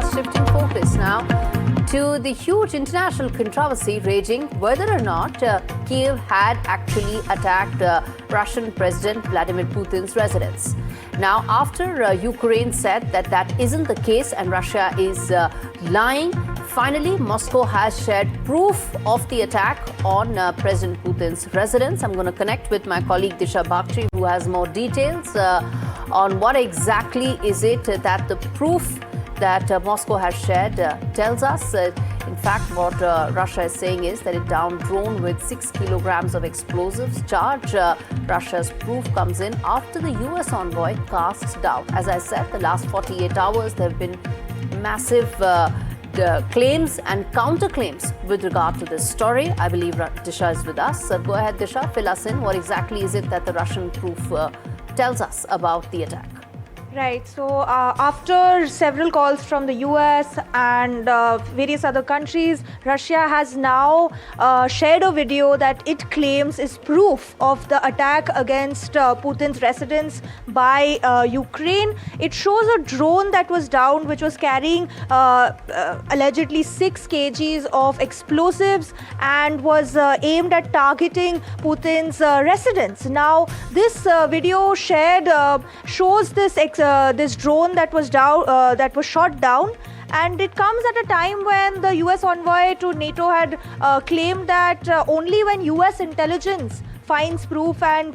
fast, shifting focus now to the huge international controversy raging whether or not Kiev had actually attacked Russian President Vladimir Putin's residence. Now, after Ukraine said that that isn't the case and Russia is lying, finally, Moscow has shared proof of the attack on President Putin's residence. I'm going to connect with my colleague Disha Bagchi, who has more details on what exactly is it that the proof that Moscow has shared tells us. In fact, what Russia is saying is that it downed drone with 6 kilograms of explosives charge. Russia's proof comes in after the US envoy casts doubt. As I said, the last 48 hours, there have been massive claims and counterclaims with regard to this story. I believe Disha is with us. Go ahead, Disha, fill us in. What exactly is it that the Russian proof tells us about the attack? Right. So after several calls from the US and various other countries, Russia has now shared a video that it claims is proof of the attack against Putin's residence by Ukraine. It shows a drone that was downed, which was carrying allegedly 6 kgs of explosives and was aimed at targeting Putin's residence. Now, this video shared shows this drone that was shot down, and it comes at a time when the US envoy to NATO had claimed that only when US intelligence finds proof and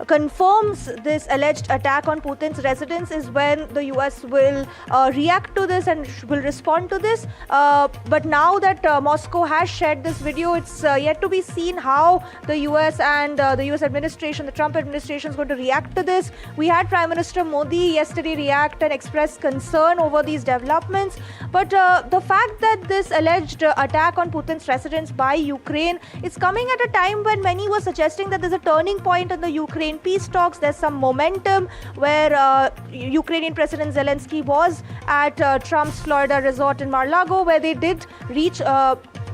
confirms this alleged attack on Putin's residence is when the US will react to this and will respond to this. But now that Moscow has shared this video, it's yet to be seen how the US and the US administration, the Trump administration, is going to react to this. We had Prime Minister Modi yesterday react and express concern over these developments. But the fact that this alleged attack on Putin's residence by Ukraine is coming at a time when many were suggesting that there's a turning point in the Ukraine peace talks. There's some momentum where Ukrainian President Zelensky was at Trump's Florida resort in Mar-a-Lago, where they did reach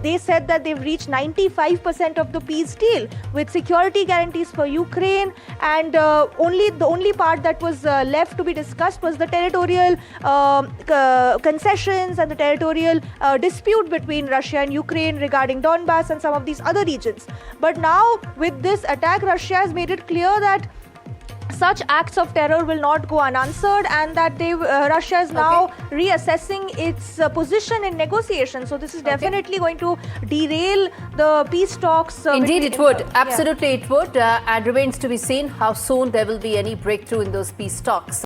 they said that they've reached 95% of the peace deal with security guarantees for Ukraine, and the only part that was left to be discussed was the territorial concessions and the territorial dispute between Russia and Ukraine regarding Donbass and some of these other regions. But now, with this attack, Russia has made it clear that such acts of terror will not go unanswered, and that Russia is now reassessing its position in negotiations. So this is definitely going to derail the peace talks. Indeed, it would. Absolutely, it would. And remains to be seen how soon there will be any breakthrough in those peace talks.